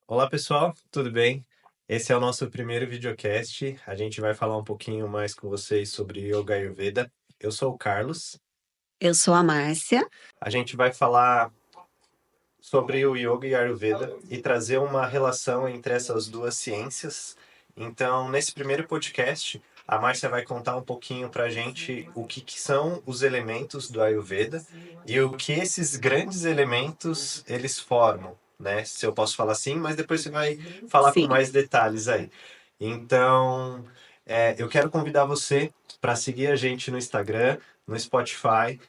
Olá pessoal, tudo bem? Esse é o nosso primeiro videocast. A gente vai falar um pouquinho mais com vocês sobre Yoga Ayurveda. Eu sou o Carlos. Eu sou a Márcia. A gente vai falar sobre o Yoga e Ayurveda e trazer uma relação entre essas duas ciências. Então, nesse primeiro podcast, a Márcia vai contar um pouquinho pra gente o que são os elementos do Ayurveda e o que esses grandes elementos eles formam, né? Se eu posso falar assim, mas depois você vai falar com Sim, mais detalhes aí. Então, eu quero convidar você para seguir a gente no Instagram, no Spotify.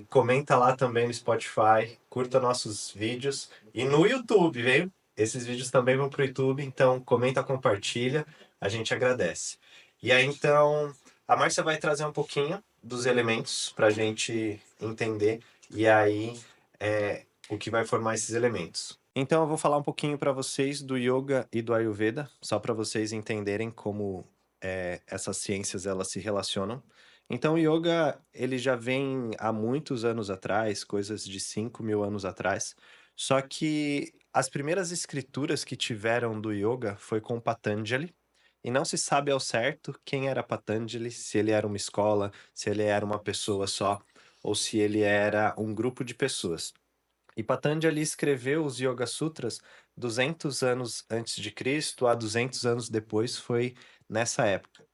Comenta lá também no Spotify, curta nossos vídeos e no YouTube, viu? Esses vídeos também vão para o YouTube, então comenta, compartilha, a gente agradece. E aí então a Márcia vai trazer um pouquinho dos elementos para a gente entender e aí o que vai formar esses elementos. Então eu vou falar um pouquinho para vocês do Yoga e do Ayurveda, só para vocês entenderem como essas ciências elas se relacionam. Então, o yoga, ele já vem há muitos anos atrás, coisas de 5.000 anos atrás. Só que as primeiras escrituras que tiveram do yoga foi com Patanjali. E não se sabe ao certo quem era Patanjali, se ele era uma escola, se ele era uma pessoa só, ou se ele era um grupo de pessoas. E Patanjali escreveu os Yoga Sutras 200 anos antes de Cristo, a 200 anos depois, foi nessa época.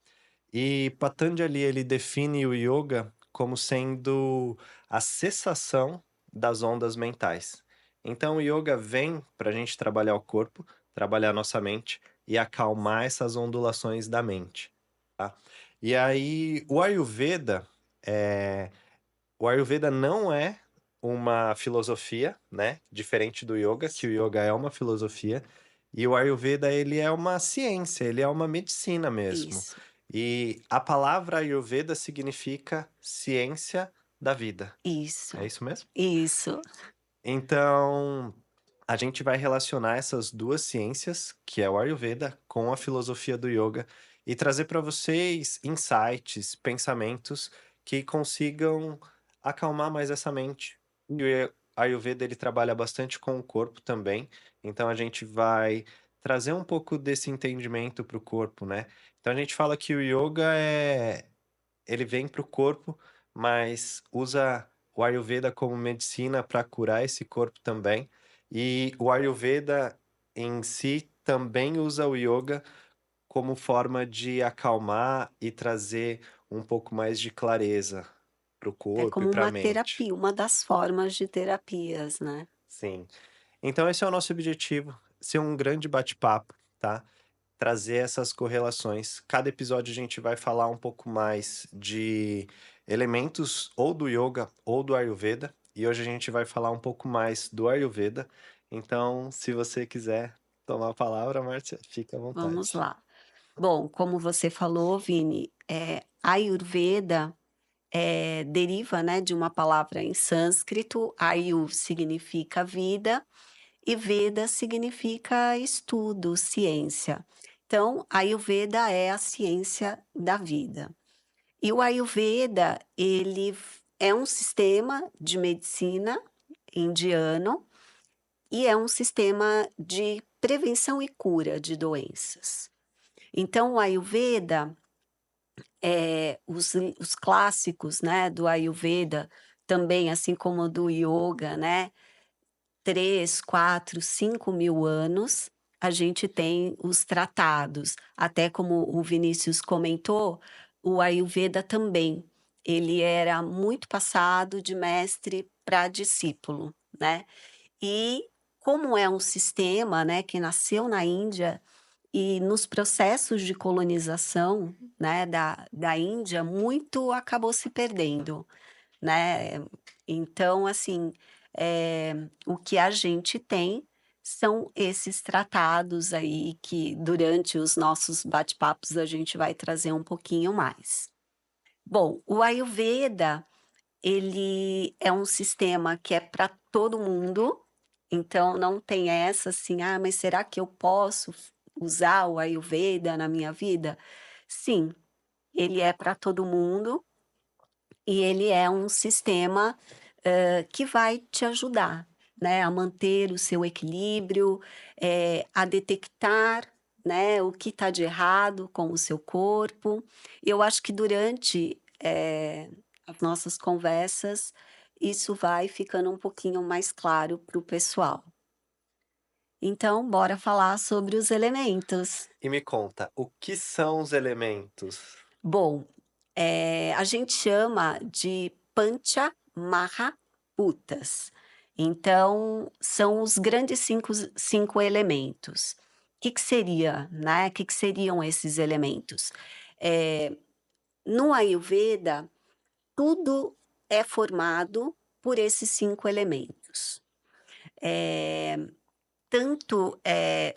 E Patanjali ele define o yoga como sendo a cessação das ondas mentais. Então o yoga vem para a gente trabalhar o corpo, trabalhar a nossa mente e acalmar essas ondulações da mente, tá? E aí é... o Ayurveda não é uma filosofia, né? Diferente do yoga, que o yoga é uma filosofia, e o Ayurveda ele é uma ciência, ele é uma medicina mesmo. isso, E a palavra Ayurveda significa ciência da vida. É isso, isso mesmo? isso. Então, a gente vai relacionar essas duas ciências, que é o Ayurveda, com a filosofia do yoga e trazer para vocês insights, pensamentos que consigam acalmar mais essa mente. E o Ayurveda ele trabalha bastante com o corpo também, então a gente vai trazer um pouco desse entendimento para o corpo, né? Então a gente fala que o yoga ele vem para o corpo, mas usa o Ayurveda como medicina para curar esse corpo também. E o Ayurveda em si também usa o yoga como forma de acalmar e trazer um pouco mais de clareza para o É corpo e como para a uma mente. terapia, uma das formas de terapias, né. Sim. Então esse é o nosso objetivo, ser um grande bate-papo, tá? Trazer essas correlações. Cada episódio a gente vai falar um pouco mais de elementos ou do yoga ou do Ayurveda, e hoje a gente vai falar um pouco mais do Ayurveda. Então, se você quiser tomar a palavra, Márcia, fica à Vamos vontade. lá. Bom, como você falou, Vini, Ayurveda, deriva, né, de uma palavra em sânscrito. Ayu significa vida e Veda significa estudo, ciência. Então, Ayurveda é a ciência da vida. E o Ayurveda, é um sistema de medicina indiano e é um sistema de prevenção e cura de doenças. Então, o Ayurveda, os clássicos, né, do Ayurveda, também assim como do Yoga, né, 3, 4, 5.000 anos, a gente tem os tratados. Até como o Vinícius comentou, o Ayurveda também, ele era muito passado de mestre para discípulo, né. E como é um sistema, né, que nasceu na Índia e nos processos de colonização, né, da Índia, muito acabou se perdendo, né. Então, assim, o que a gente tem são esses tratados aí que durante os nossos bate-papos a gente vai trazer um pouquinho mais. Bom, o Ayurveda, ele é um sistema que é para todo mundo, então não tem essa assim: "Ah, mas será que eu posso usar o Ayurveda na minha vida?". Sim, ele é para todo mundo e ele é um sistema, que vai te ajudar, né, a manter o seu equilíbrio, a detectar, né, o que está de errado com o seu corpo. Eu acho que durante, as nossas conversas, isso vai ficando um pouquinho mais claro para o pessoal. Então, bora falar sobre os elementos. E me conta, o que são os elementos? Bom, a gente chama de Pancha Mahabhutas. Então, são os grandes cinco elementos. O que que seria, né, o que que seriam esses elementos? Eh, no Ayurveda, tudo é formado por esses 5 elementos. Eh Tanto,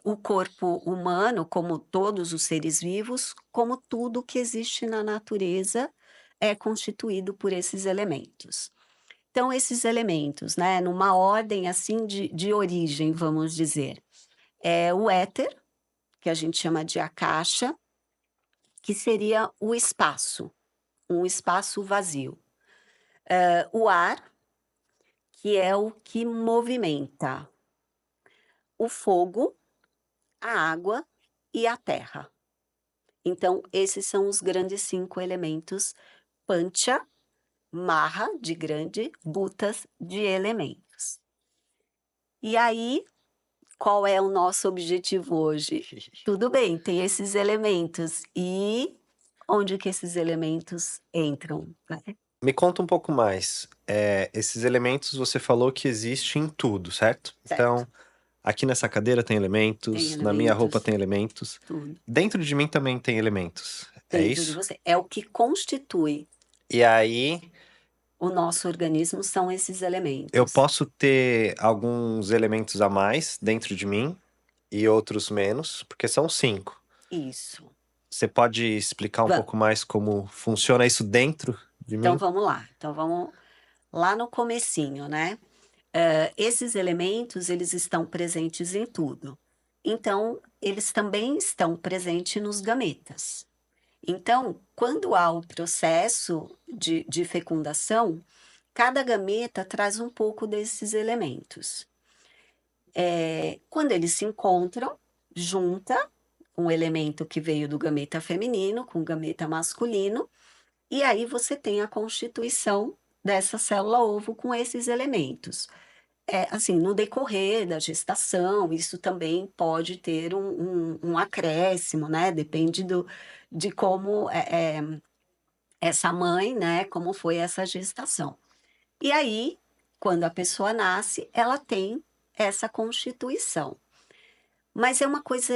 o corpo humano, como todos os seres vivos, como tudo que existe na natureza é constituído por esses elementos. Então esses elementos, né, numa ordem, assim, de origem, vamos dizer, é o éter, que a gente chama de akasha, que seria o espaço, um espaço vazio. O ar, que é o que movimenta. O fogo, a água e a terra. Então, esses são os grandes 5 elementos Pancha, Maha, de grande, Bhutas, de elementos. E aí, qual é o nosso objetivo hoje? Tudo bem, tem esses elementos, e onde que esses elementos entram, né? Me conta um pouco mais. Esses elementos você falou que existem em tudo, certo? Certo, Então, aqui nessa cadeira tem tem elementos, na minha roupa elementos, tem elementos, tudo dentro de mim também tem elementos. É dentro de isso? você. É o que constitui E aí, o nosso organismo, são esses eu elementos. posso ter alguns elementos a mais dentro de mim e outros menos, porque são 5. Isso. Você pode explicar um pouco mais como funciona isso dentro de Então mim? vamos lá, então vamos lá no comecinho, né. Esses elementos, eles estão presentes em tudo. Então, eles também estão presentes nos gametas. Então, quando há o processo de fecundação, cada gameta traz um pouco desses elementos. Quando eles se encontram, junta um elemento que veio do gameta feminino com o gameta masculino, e aí você tem a constituição dessa célula ovo com esses elementos. Assim, no decorrer da gestação, isso também pode ter um acréscimo, né, depende de como, essa mãe, né, como foi essa gestação. E aí, quando a pessoa nasce, ela tem essa constituição. Mas é uma coisa,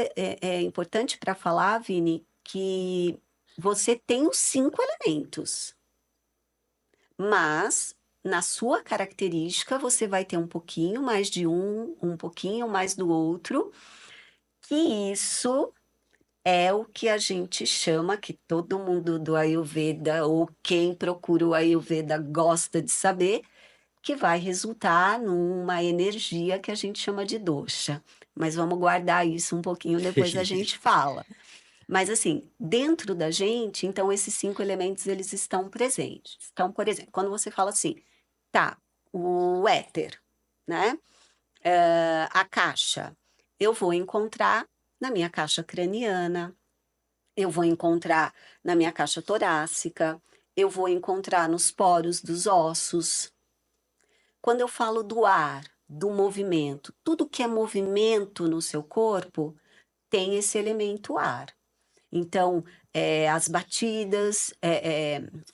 importante para falar, Vini, que você tem os 5 elementos. Mas, na sua característica, você vai ter um pouquinho mais de um pouquinho mais do outro, que isso é o que a gente chama, que todo mundo do Ayurveda ou quem procura o Ayurveda gosta de saber, que vai resultar numa energia que a gente chama de dosha. Mas vamos guardar isso um pouquinho, depois a gente fala. Mas assim, dentro da gente, então esses 5 elementos eles estão presentes. Então, por exemplo, quando você fala assim: "Tá, o éter, né, a caixa, eu vou encontrar na minha caixa craniana, eu vou encontrar na minha caixa torácica, eu vou encontrar nos poros dos ossos". Quando eu falo do ar, do movimento, tudo que é movimento no seu corpo tem esse elemento ar. Então, as batidas,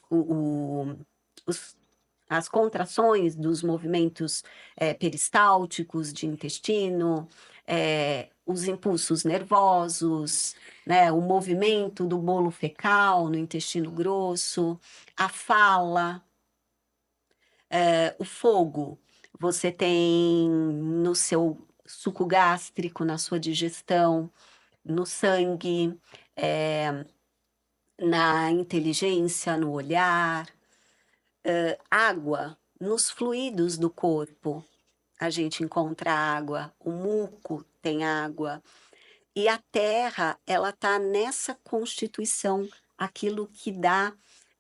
o os as contrações dos movimentos, peristálticos de intestino, os impulsos nervosos, né, o movimento do bolo fecal no intestino grosso, a fala, o fogo, você tem no seu suco gástrico, na sua digestão, no sangue, eh na inteligência, no olhar, água, nos fluidos do corpo, a gente encontra água, o muco tem água, e a terra, ela tá nessa constituição, aquilo que dá,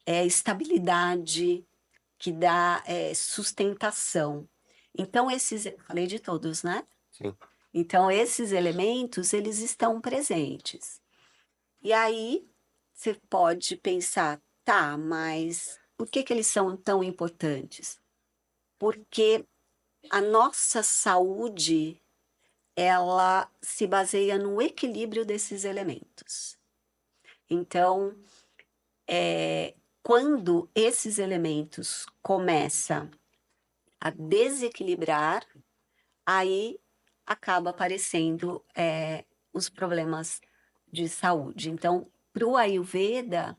estabilidade, que dá, sustentação. Então falei de todos, né? Sim. Então esses elementos, eles estão presentes. E aí você pode pensar, tá, mas por que que eles são tão importantes? Porque a nossa saúde, ela se baseia no equilíbrio desses elementos. Então, quando esses elementos começam a desequilibrar, aí acaba aparecendo os problemas de saúde. Então, para o Ayurveda,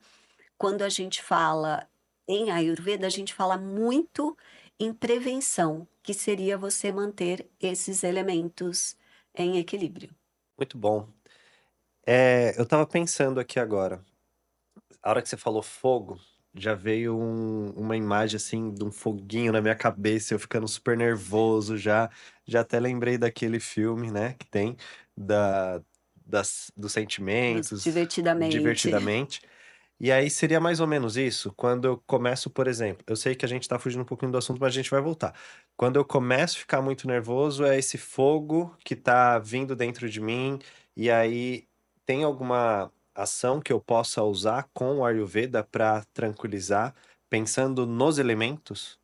quando a gente fala em Ayurveda, a gente fala muito em prevenção, que seria você manter esses elementos em equilíbrio. Muito bom. Eu tava pensando aqui agora, a hora que você falou fogo, já veio uma imagem assim de um foguinho na minha cabeça, eu ficando super nervoso já. Já até lembrei daquele filme, né, que tem da, dos sentimentos, Divertidamente. divertidamente. E aí seria mais ou menos isso, quando eu começo, por exemplo, eu sei que a gente tá fugindo um pouquinho do assunto, mas a gente vai voltar. Quando eu começo a ficar muito nervoso, é esse fogo que tá vindo dentro de mim, e aí tem alguma ação que eu possa usar com o Ayurveda para tranquilizar, pensando nos elementos?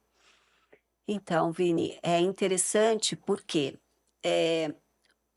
Então, Vini, é interessante porque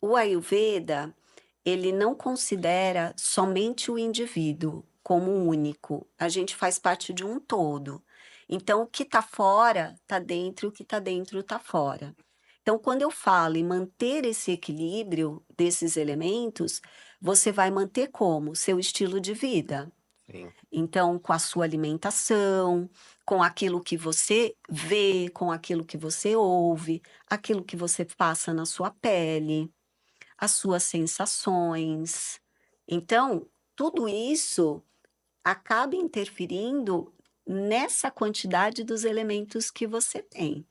o Ayurveda, ele não considera somente o indivíduo como único. A gente faz parte de um todo. Então, o que está fora está dentro, o que está dentro está fora. Então, quando eu falo em manter esse equilíbrio desses elementos, você vai manter como? Seu estilo de vida. Sim, Então, com a sua alimentação, com aquilo que você vê, com aquilo que você ouve, aquilo que você passa na sua pele, as suas sensações. Então, tudo isso acaba interferindo nessa quantidade dos elementos que você tem.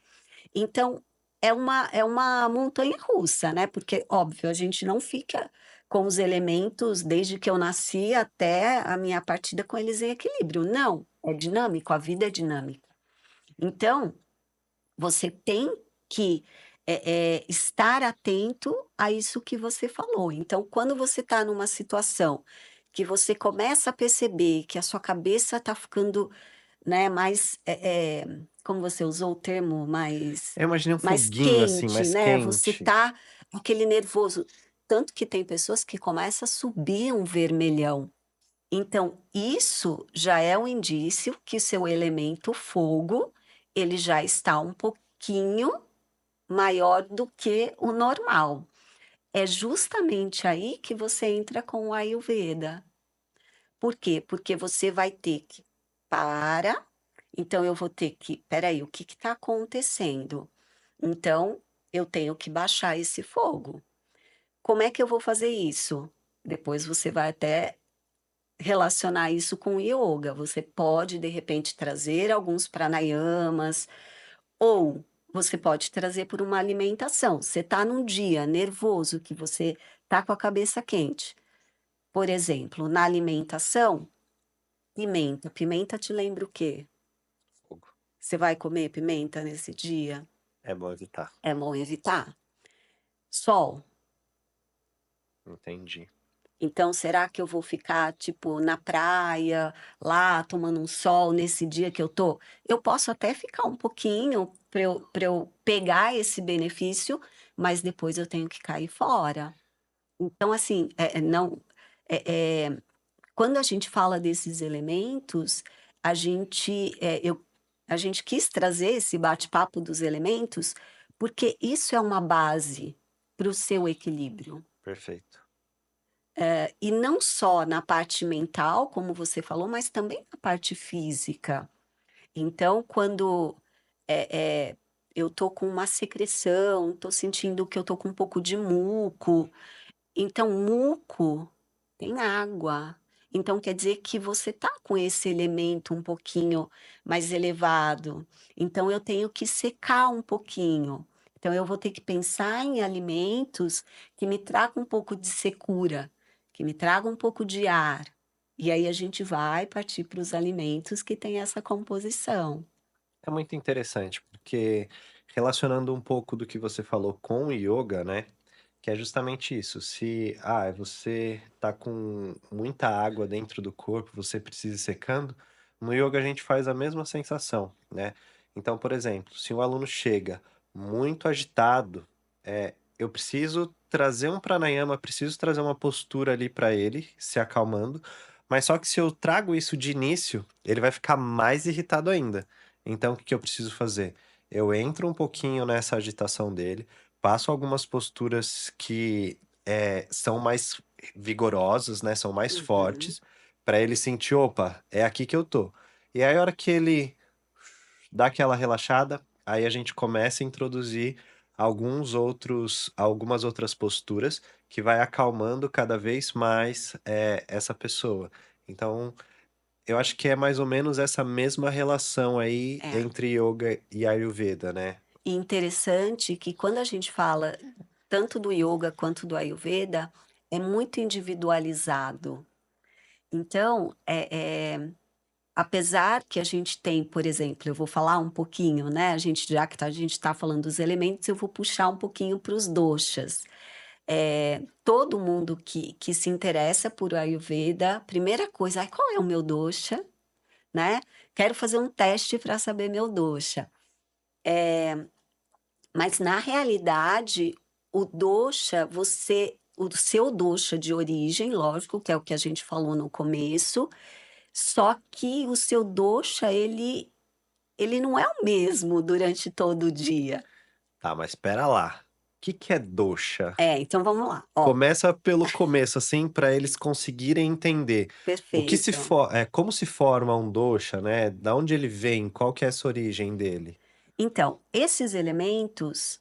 Então, é uma montanha russa, né, porque, óbvio, a gente não fica com os elementos desde que eu nasci até a minha partida com eles em equilíbrio. Não, é dinâmico, a vida é dinâmica. Então, você tem que, estar atento a isso que você falou. Então, quando você está numa situação que você começa a perceber que a sua cabeça está ficando, né, mais, como você usou o termo, eu imaginei um mais foguinho assim, quente, mais né, você quente. tá aquele nervoso, tanto que tem pessoas que começa a subir um vermelhão. Então, isso já é um indício que seu elemento fogo, ele já está um pouquinho maior do que o normal. É justamente aí que você entra com o Ayurveda. Por quê? Porque você vai ter que para, então eu vou ter que, espera aí, o que está acontecendo? Então, eu tenho que baixar esse fogo. Como é que eu vou fazer isso? Depois você vai até relacionar isso com o yoga. Você pode, de repente, trazer alguns pranayamas, ou você pode trazer por uma alimentação. Você está num dia nervoso, que você está com a cabeça quente. Por exemplo, na alimentação, pimenta. Pimenta te lembra o quê? Fogo. Você vai comer pimenta nesse dia? É bom evitar. É bom evitar. Sol. Entendi. Então, será que eu vou ficar, tipo, na praia, lá, tomando um sol nesse dia que eu tô? Eu posso até ficar um pouquinho para eu pegar esse benefício, mas depois eu tenho que cair fora. Então, assim, não, é, é, quando a gente fala desses elementos, a gente, a gente quis trazer esse bate-papo dos elementos, porque isso é uma base para o seu equilíbrio. Perfeito. E não só na parte mental, como você falou, mas também na parte física. Então, quando eu tô com uma secreção, tô sentindo que eu tô com um pouco de muco, então muco tem água. Então quer dizer que você tá com esse elemento um pouquinho mais elevado. Então eu tenho que secar um pouquinho. Então eu vou ter que pensar em alimentos que me tragam um pouco de secura, que me tragam um pouco de ar. E aí a gente vai partir para os alimentos que têm essa composição. É muito interessante, porque relacionando um pouco do que você falou com o yoga, né? Que é justamente isso. Se você tá com muita água dentro do corpo, você precisa ir secando, no yoga a gente faz a mesma sensação, né? Então, por exemplo, se um aluno chega muito agitado, eu preciso trazer um pranayama, preciso trazer uma postura ali para ele, se acalmando, mas só que se eu trago isso de início, ele vai ficar mais irritado ainda. Então, o que que eu preciso fazer? Eu entro um pouquinho nessa agitação dele, passo algumas posturas que são mais vigorosas, né? São mais Uhum. fortes, para ele sentir, opa, é aqui que eu tô. E aí, a hora que ele dá aquela relaxada, aí a gente começa a introduzir algumas outras posturas que vai acalmando cada vez mais essa pessoa. Então, eu acho que é mais ou menos essa mesma relação aí É. entre yoga e Ayurveda, né? E interessante que quando a gente fala tanto do yoga quanto do ayurveda, é muito individualizado. Então, apesar que a gente tem, por exemplo, eu vou falar um pouquinho, né, a gente já que a gente está falando dos elementos, eu vou puxar um pouquinho para os doshas. Todo mundo que se interessa por ayurveda, primeira coisa: "Ai, qual é o meu dosha?", né, "Quero fazer um teste para saber meu dosha". Mas na realidade, o seu dosha de origem, lógico, que é o que a gente falou no começo, só que o seu dosha ele não é o mesmo durante todo o dia. Tá, mas espera lá. O que que é dosha? Então vamos lá, ó, Começa pelo começo, assim, para eles conseguirem entender perfeito. como se forma um dosha, né? Da onde ele vem, qual que é essa origem dele? Então, esses elementos,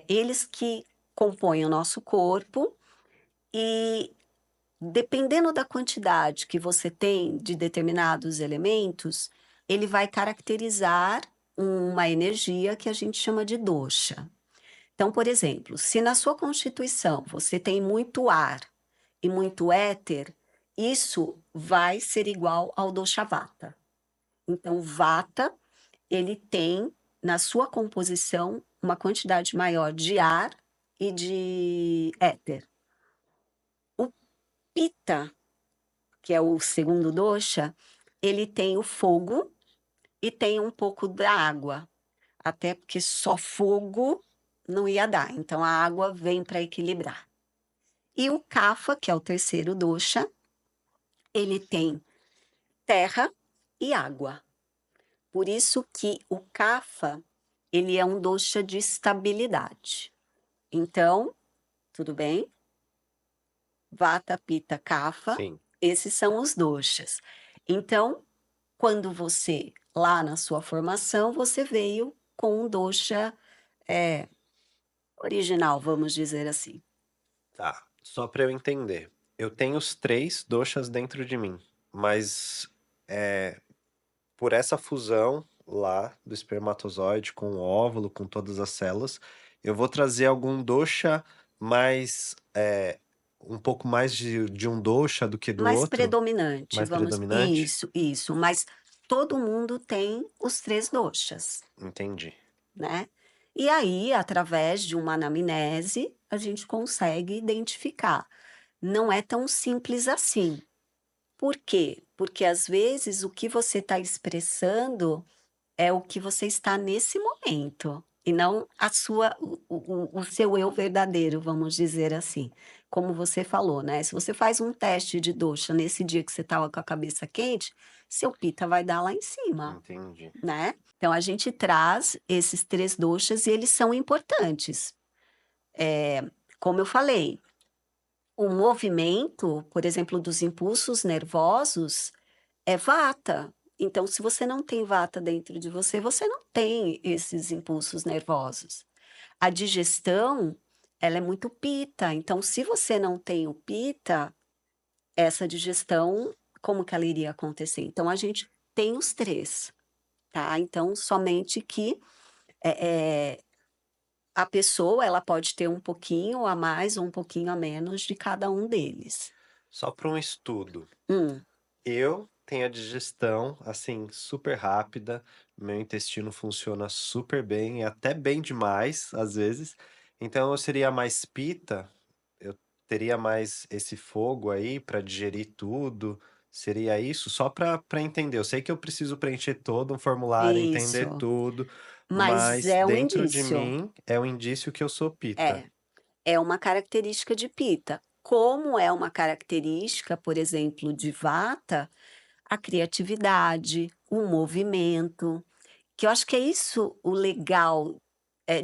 eles que compõem o nosso corpo e dependendo da quantidade que você tem de determinados elementos, ele vai caracterizar uma energia que a gente chama de dosha. Então, por exemplo, se na sua constituição você tem muito ar e muito éter, isso vai ser igual ao dosha vata. Então, vata, ele tem na sua composição uma quantidade maior de ar e de éter. O pita, que é o segundo dosha, ele tem o fogo e tem um pouco da água, até porque só fogo não ia dar, então a água vem para equilibrar. E o kapha, que é o terceiro dosha, ele tem terra e água. Por isso que o kapha, ele é um dosha de estabilidade. Então, tudo bem? Vata, Pitta, Kapha, Sim. esses são os doshas. Então, quando você, lá na sua formação, você veio com um dosha, eh, original, vamos dizer assim. Tá, só para eu entender. Eu tenho os 3 doshas dentro de mim, mas, por essa fusão lá do espermatozoide com o óvulo, com todas as células, eu vou trazer algum dosha mais, um pouco mais de um dosha do que do Mais outro? predominante, Mais vamos predominante? isso, mas todo mundo tem os 3 doshas, Entendi. né. E aí, através de uma anamnese, a gente consegue identificar. Não é tão simples assim. Por quê? Porque às vezes o que você está expressando é o que você está nesse momento, e não a sua o seu eu verdadeiro, vamos dizer assim. Como você falou, né, se você faz um teste de dosha nesse dia que você estava com a cabeça quente, seu pita vai dar lá em cima, Entendi. né. Então a gente traz esses 3 doshas e eles são importantes. Como eu falei, o movimento, por exemplo, dos impulsos nervosos é vata. Então, se você não tem vata dentro de você, você não tem esses impulsos nervosos. A digestão, ela é muito pita. Então, se você não tem o pita, essa digestão, como que ela iria acontecer? Então, a gente tem os 3, tá? Então, somente que a pessoa, ela pode ter um pouquinho a mais ou um pouquinho a menos de cada um deles. Só para um estudo. Hum, Eu tenho a digestão, assim, super rápida, meu intestino funciona super bem, até bem demais, às vezes. Então eu seria mais pita, eu teria mais esse fogo aí para digerir tudo, seria isso? Só para entender, eu sei que eu preciso preencher todo um formulário, entender Isso, tudo, mas mas é um dentro de indício. mim é um indício que eu sou pita. É, é uma característica de Pita. Como é uma característica, por exemplo, de Vata, a criatividade, o movimento, que eu acho que é isso o legal,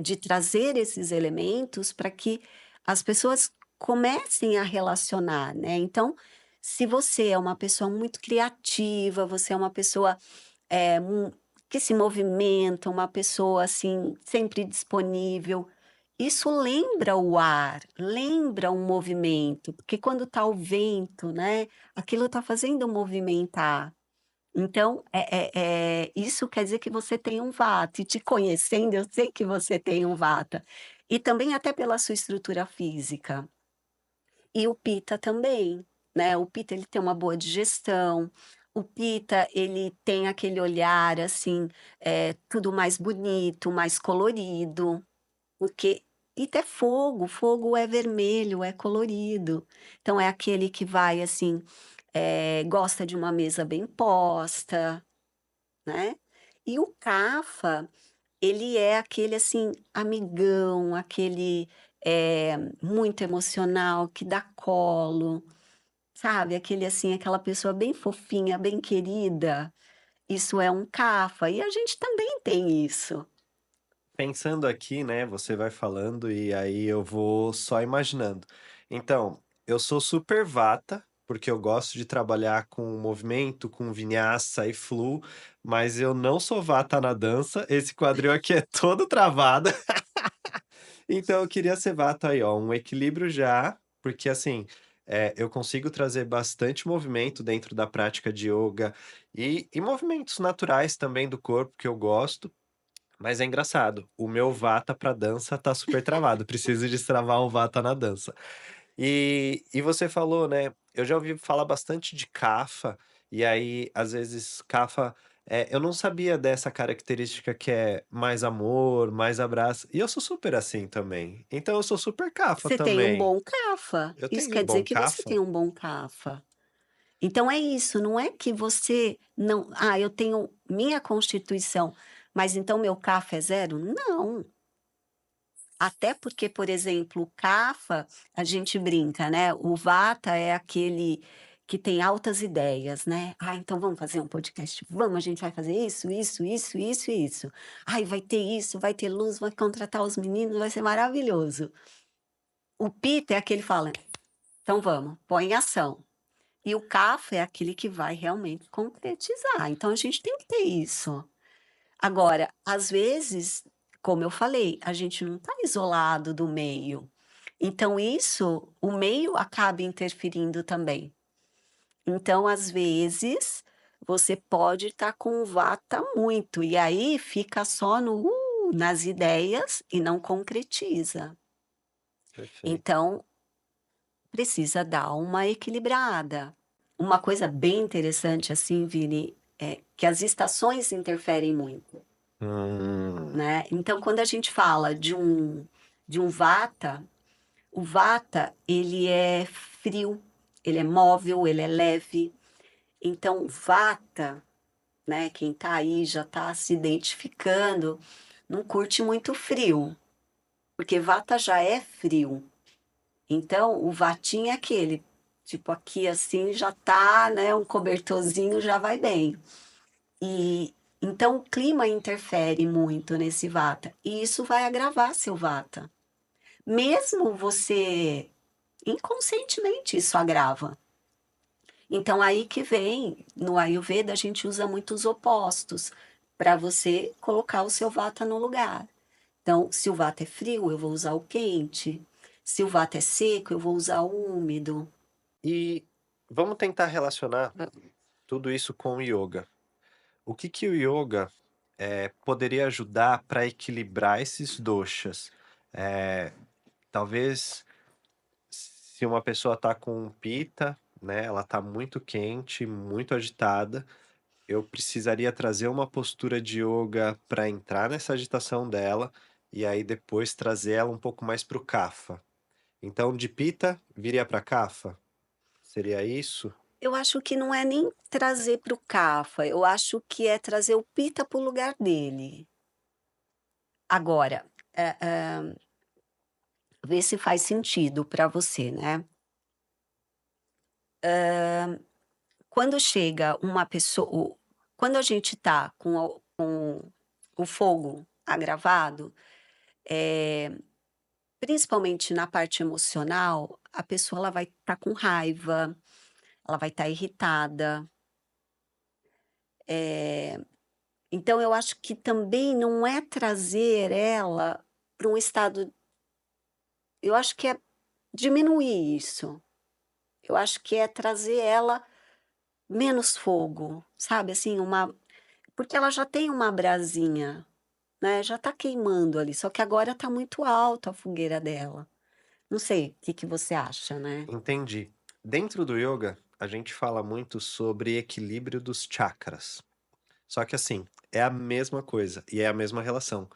de trazer esses elementos para que as pessoas comecem a relacionar, né. Então, se você é uma pessoa muito criativa, você é uma pessoa, que se movimenta, uma pessoa, assim, sempre disponível, isso lembra o ar, lembra um movimento, porque quando está o vento, né, aquilo está fazendo movimentar. Então, isso quer dizer que você tem um Vata, e te conhecendo, eu sei que você tem um Vata. E também até pela sua estrutura física. E o Pita também, né, o Pita ele tem uma boa digestão, o Pita ele tem aquele olhar, assim, tudo mais bonito, mais colorido, porque Pita é fogo, fogo é vermelho, é colorido. Então é aquele que vai, assim, gosta de uma mesa bem posta, né. E o Cafa, ele é aquele, assim, amigão, aquele, muito emocional, que dá colo, sabe, aquele, assim, aquela pessoa bem fofinha, bem querida, isso é um Cafa, e a gente também tem isso. Pensando aqui, né, você vai falando e aí eu vou só imaginando. Então, eu sou super vata, porque eu gosto de trabalhar com movimento, com vinyasa e flu, mas eu não sou vata na dança. Esse quadril aqui é todo travado. Então eu queria ser vata aí, ó, um equilíbrio já, porque assim, eu consigo trazer bastante movimento dentro da prática de yoga e movimentos naturais também do corpo que eu gosto. Mas é engraçado, o meu vata pra dança tá super travado, preciso destravar um vata na dança. E você falou, né, eu já ouvi falar bastante de Kapha, e aí, às vezes, Kapha, eu não sabia dessa característica que é mais amor, mais abraço, e eu sou super assim também. Então eu sou super Kapha Você tem um também. bom Cafa, Eu isso tenho um quer dizer bom que você Kapha? tem um bom Cafa. Então é isso, não é que você não: "Ah, eu tenho minha constituição, mas então meu CAFA é zero?" Não, até porque, por exemplo, o CAFA, a gente brinca, né, o Vata é aquele que tem altas ideias, né. "Ah, então vamos fazer um podcast? Vamos, a gente vai fazer isso, isso, isso, isso e isso. Ai, vai ter isso, vai ter luz, vai contratar os meninos, vai ser maravilhoso." O Pita é aquele que fala: "Então vamos, põe em ação." E o CAFA é aquele que vai realmente concretizar, então a gente tem que ter isso. Agora, às vezes, como eu falei, a gente não está isolado do meio, então isso, o meio acaba interferindo também. Então, às vezes, você pode estar com o vata muito, e aí fica só no nas ideias e não concretiza. Perfeito. Então, precisa dar uma equilibrada. Uma coisa bem interessante, assim, Vini, é que as estações interferem muito, Hum, né. Então quando a gente fala de um vata, o vata ele é frio, ele é móvel, ele é leve. Então o vata, né, quem tá aí já tá se identificando, não curte muito frio, porque vata já é frio. Então, o vatinho é aquele, tipo, aqui assim já tá, né, um cobertorzinho já vai bem. E então o clima interfere muito nesse vata, e isso vai agravar seu vata. Mesmo você inconscientemente isso agrava. Então aí que vem, no Ayurveda a gente usa muitos opostos, para você colocar o seu vata no lugar. Então, se o vata é frio, eu vou usar o quente. Se o vata é seco, eu vou usar o úmido. e vamos tentar relacionar tudo isso com o yoga. O que que o yoga, poderia ajudar para equilibrar esses doshas? Eh, talvez se uma pessoa está com um pita, né, ela tá muito quente, muito agitada. Eu precisaria trazer uma postura de yoga para entrar nessa agitação dela, e aí depois trazer ela um pouco mais para o Kapha. Então de Pitta viria para Kapha? Seria isso? Eu acho que não é nem trazer para o Kapha, eu acho que é trazer o Pitta para o lugar dele. Agora, vê se faz sentido para você, né. Quando chega uma pessoa, quando a gente tá com o fogo agravado, eh, principalmente na parte emocional, a pessoa ela vai estar com raiva, ela vai estar irritada, eh, então eu acho que também não é trazer ela para um estado, eu acho que é diminuir isso, eu acho que é trazer ela menos fogo, sabe, assim, porque ela já tem uma brasinha, né, já tá queimando ali, só que agora tá muito alto a fogueira dela. Não sei, o que que você acha, né? Entendi. Dentro do yoga, a gente fala muito sobre equilíbrio dos chakras. Só que assim, é a mesma coisa e é a mesma relação.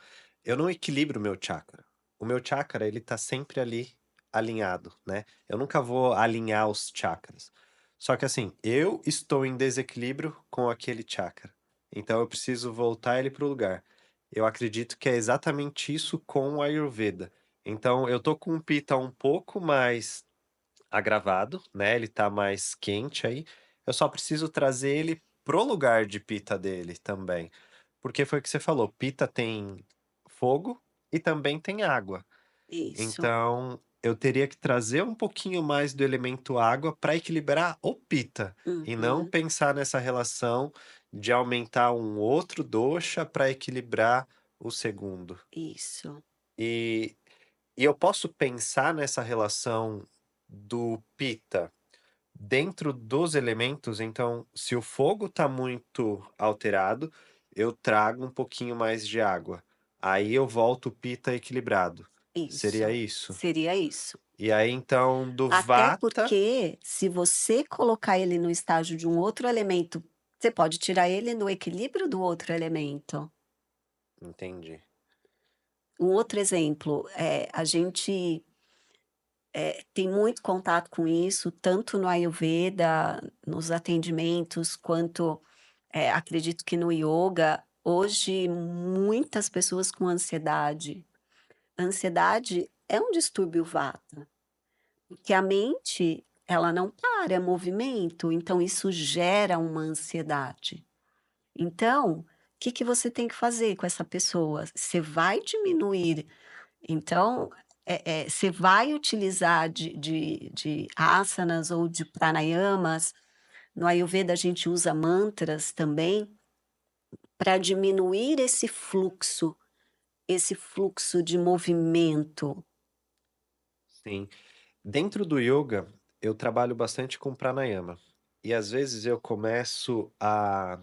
Eu não equilibro o meu chakra. O meu chakra, ele tá sempre ali alinhado, né? Eu nunca vou alinhar os chakras. Só que assim, eu estou em desequilíbrio com aquele chakra. Então eu preciso voltar ele para o lugar. Eu acredito que é exatamente isso com o Ayurveda. Então eu tô com o Pitta um pouco mais agravado, né, ele tá mais quente aí, eu só preciso trazer ele pro lugar de pita dele também. Porque foi o que você falou, pita tem fogo e também tem água. Isso. Então, eu teria que trazer um pouquinho mais do elemento água para equilibrar o pita, e não Uhum. pensar nessa relação de aumentar um outro dosha para equilibrar o segundo. Isso. E e eu posso pensar nessa relação do pita dentro dos elementos, então, se o fogo está muito alterado, eu trago um pouquinho mais de água. Aí eu volto o pita equilibrado. Seria Isso. isso? Seria isso. E aí então do Até vata, porque, se você colocar ele no estágio de um outro elemento, você pode tirar ele no equilíbrio do outro elemento. entendi. Um outro exemplo, a gente, tem muito contato com isso, tanto no Ayurveda, nos atendimentos, quanto, acredito que no ioga. Hoje, muitas pessoas com ansiedade. Ansiedade é um distúrbio vata, porque a mente, ela não para, é movimento, então isso gera uma ansiedade. Então, o que que você tem que fazer com essa pessoa? Você vai diminuir, então, você vai utilizar de asanas ou de pranayamas. No Ayurveda a gente usa mantras também, para diminuir esse fluxo de movimento. Sim. Dentro do yoga, eu trabalho bastante com pranayama. E às vezes eu começo a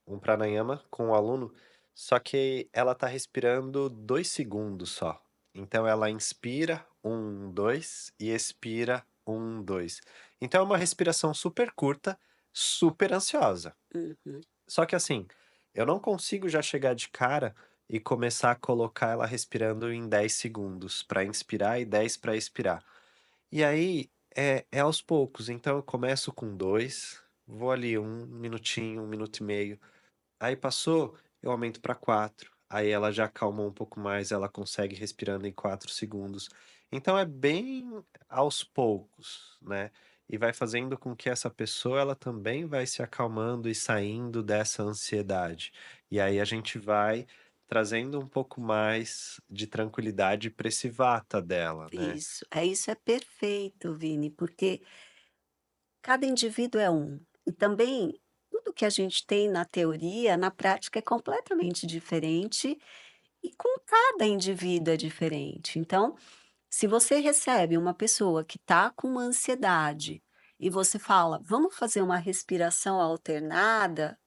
um pranayama com o aluno, só que ela tá respirando 2 segundos só. Então ela inspira, um, 2, e expira, um, 2. Então é uma respiração super curta, super ansiosa. Uhum. Só que assim, eu não consigo já chegar de cara e começar a colocar ela respirando em 10 segundos para inspirar e 10 para expirar. E aí, é aos poucos, então eu começo com 2, vou ali um minutinho, 1 minuto e meio, aí passou, eu aumento para 4, aí ela já acalmou um pouco mais, ela consegue respirando em 4 segundos. Então é bem aos poucos, né, e vai fazendo com que essa pessoa ela também vai se acalmando e saindo dessa ansiedade. E aí a gente vai trazendo um pouco mais de tranquilidade para esse vata dela, né. Isso é perfeito, Vini, porque cada indivíduo é um. E também tudo que a gente tem na teoria, na prática é completamente diferente e com cada indivíduo é diferente. Então, se você recebe uma pessoa que está com uma ansiedade e você fala: "Vamos fazer uma respiração alternada",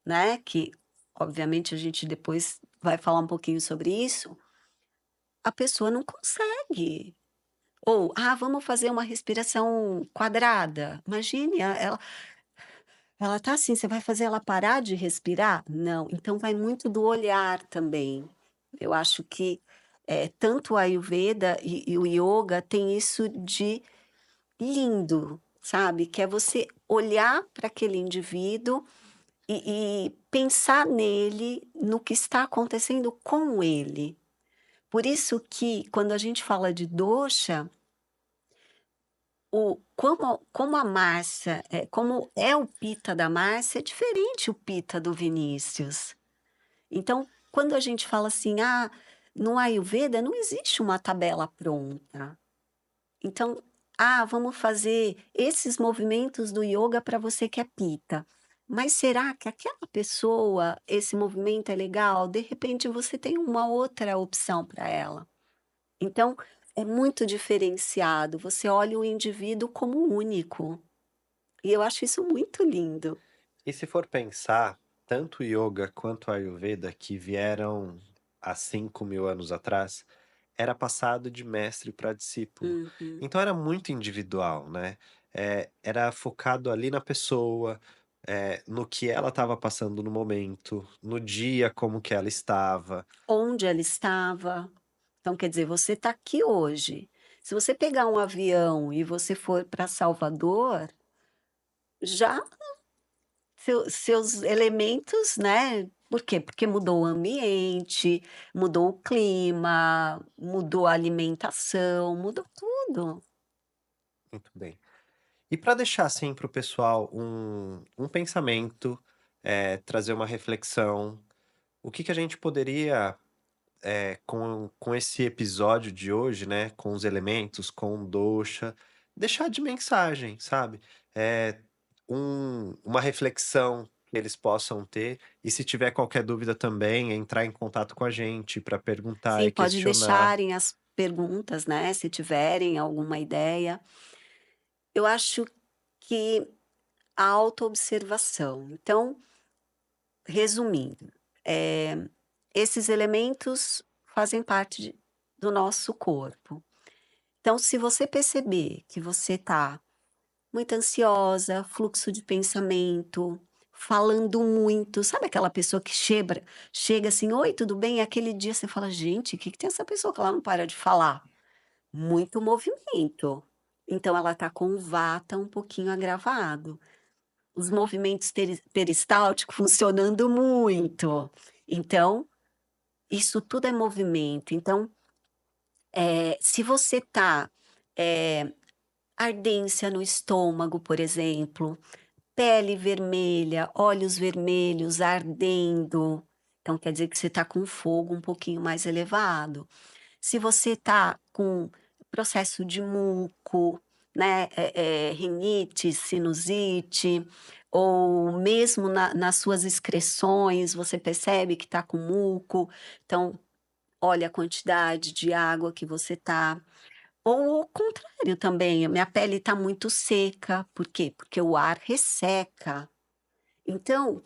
né, que obviamente a gente depois vai falar um pouquinho sobre isso, a pessoa não consegue. Ou, ah, vamos fazer uma respiração quadrada. Imagine, ela tá assim, você vai fazer ela parar de respirar? Não, então vai muito do olhar também. Eu acho que, tanto a Ayurveda e o ioga tem isso de lindo, sabe, que é você olhar para aquele indivíduo e pensar nele, no que está acontecendo com ele. Por isso que quando a gente fala de dosha, como a Márcia, como é o Pitta da Márcia, é diferente o Pitta do Vinícius. Então, quando a gente fala assim: "Ah, no Ayurveda não existe uma tabela pronta". Então, "Ah, vamos fazer esses movimentos do ioga para você que é Pitta". Mas será que aquela pessoa, esse movimento é legal? De repente você tem uma outra opção para ela. Então, é muito diferenciado, você olha o indivíduo como único, e eu acho isso muito lindo. E se for pensar, tanto o yoga quanto a Ayurveda, que vieram há 5.000 anos atrás, era passado de mestre para discípulo. Uhum. Então era muito individual, né? Era focado ali na pessoa, no que ela estava passando no momento, no dia como que ela estava. Onde ela estava. Então, quer dizer, você está aqui hoje. Se você pegar um avião e você for para Salvador, já seus elementos, né, por quê? Porque mudou o ambiente, mudou o clima, mudou a alimentação, mudou tudo. Muito bem. E para deixar assim para o pessoal um pensamento, trazer uma reflexão, o que que a gente poderia com esse episódio de hoje, né, com os elementos, com o dosha, deixar de mensagem, sabe? É uma reflexão que eles possam ter, e se tiver qualquer dúvida também, entrar em contato com a gente para perguntar Sim, e pode questionar. deixarem as perguntas, né, se tiverem alguma ideia. Eu acho que a autoobservação. Então, resumindo, esses elementos fazem parte do nosso corpo. Então, se você perceber que você está muito ansiosa, fluxo de pensamento, falando muito, sabe aquela pessoa que chega assim: "Oi, tudo bem?" E aquele dia você fala: "Gente, o que que tem essa pessoa que ela não para de falar?" Muito movimento. Então ela está com o vata um pouquinho agravado. Os movimentos peristálticos funcionando muito. Então, isso tudo é movimento. Então, se você está, ardência no estômago, por exemplo, pele vermelha, olhos vermelhos, ardendo, então quer dizer que você está com fogo um pouquinho mais elevado. Se você está com processo de muco, né, rinite, sinusite, ou mesmo nas suas excreções, você percebe que está com muco, então olha a quantidade de água que você está. Ou o contrário também, a minha pele está muito seca, por quê? Porque o ar resseca. Então,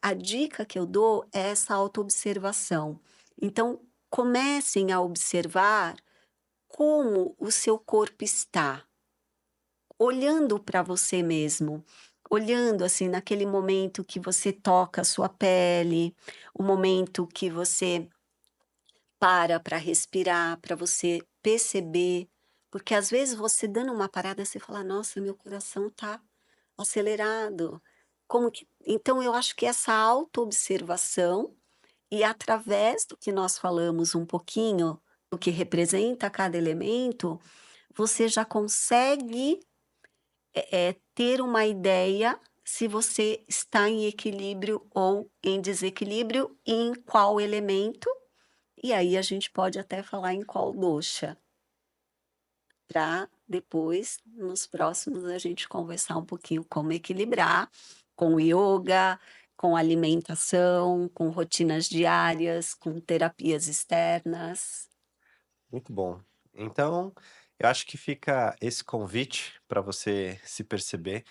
a dica que eu dou é essa autoobservação. Então, comecem a observar como o seu corpo está, olhando para você mesmo, olhando assim naquele momento que você toca a sua pele, o momento que você para respirar, para você perceber, porque às vezes você dando uma parada, você fala: "Nossa, meu coração está acelerado". Como que então eu acho que essa autoobservação e através do que nós falamos um pouquinho, do que representa cada elemento, você já consegue, ter uma ideia se você está em equilíbrio ou em desequilíbrio e em qual elemento, e aí a gente pode até falar em qual dosha, para depois, nos próximos, a gente conversar um pouquinho como equilibrar com o ioga, com alimentação, com rotinas diárias, com terapias externas. Muito bom. Então, eu acho que fica esse convite para você se perceber.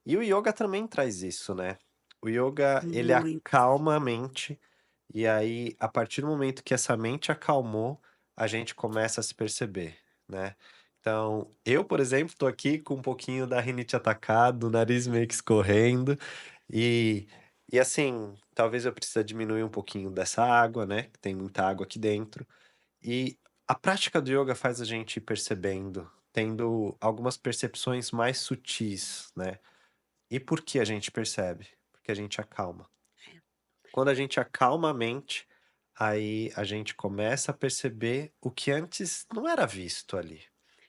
E o yoga também traz isso, né? O yoga, ele Muito. acalma a mente, e aí, a partir do momento que essa mente acalmou, a gente começa a se perceber, né? Então, eu, por exemplo, tô aqui com um pouquinho da rinite atacado, o nariz meio que escorrendo, e e assim, talvez eu precise diminuir um pouquinho dessa água, né, que tem muita água aqui dentro. E a prática do yoga faz a gente ir percebendo, tendo algumas percepções mais sutis, né. E por que a gente percebe? Porque a gente acalma. Quando a gente acalma a mente, aí a gente começa a perceber o que antes não era visto ali.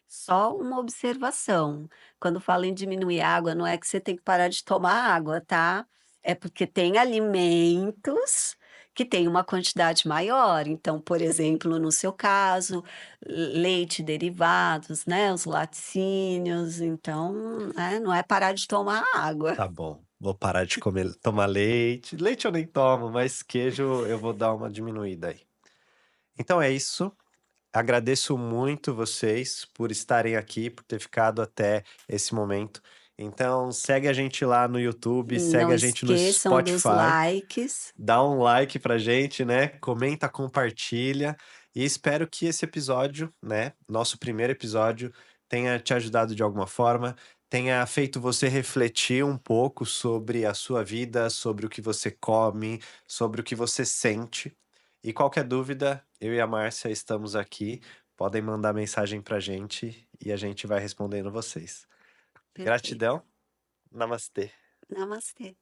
Só uma observação, quando fala em diminuir a água, não é que você tem que parar de tomar água, tá? É porque tem alimentos que têm uma quantidade maior, então, por exemplo, no seu caso, leite, derivados, né, os laticínios, então, não é parar de tomar água. Tá bom, vou parar de tomar leite. Leite eu nem tomo, mas queijo eu vou dar uma diminuída aí. Então é isso. Agradeço muito vocês por estarem aqui, por ter ficado até esse momento. Então segue a gente lá no YouTube, segue Não a gente no esqueçam dos Spotify, likes. dá um like pra gente, né? Comenta, compartilha e espero que esse episódio, né, nosso primeiro episódio, tenha te ajudado de alguma forma, tenha feito você refletir um pouco sobre a sua vida, sobre o que você come, sobre o que você sente. E qualquer dúvida, eu e a Márcia estamos aqui. Podem mandar mensagem pra gente e a gente vai respondendo vocês. Perfeito. Gratidão. Namastê. Namastê.